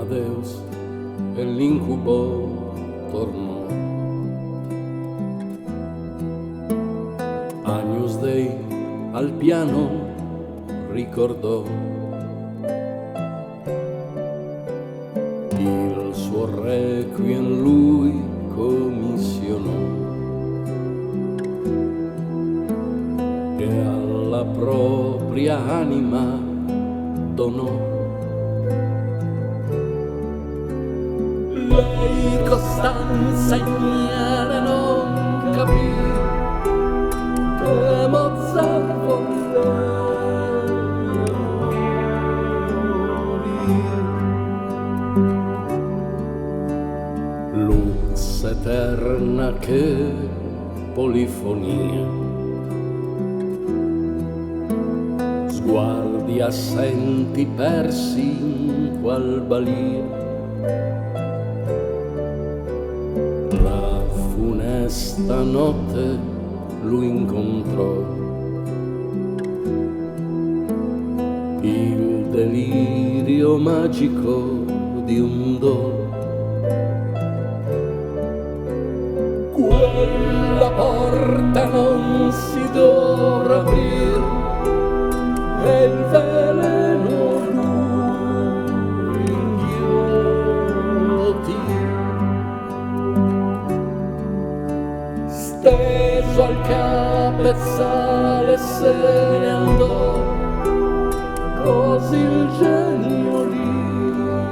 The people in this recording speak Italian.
Amadeus e l'incubo tornò. Agnus Dei al piano ricordò il suo requiem, lui commissionò e alla propria anima donò. Lei Costanza Ignara non capì che Mozart voleva lux eterna, che polifonia, sguardi assenti persi in qual balia. La funesta notte lui incontrò, il delirio magico di un do. Quella porta non si dovrà aprir e il veleno lui inghiottì. Steso al capezzale se ne andò, così il genio libero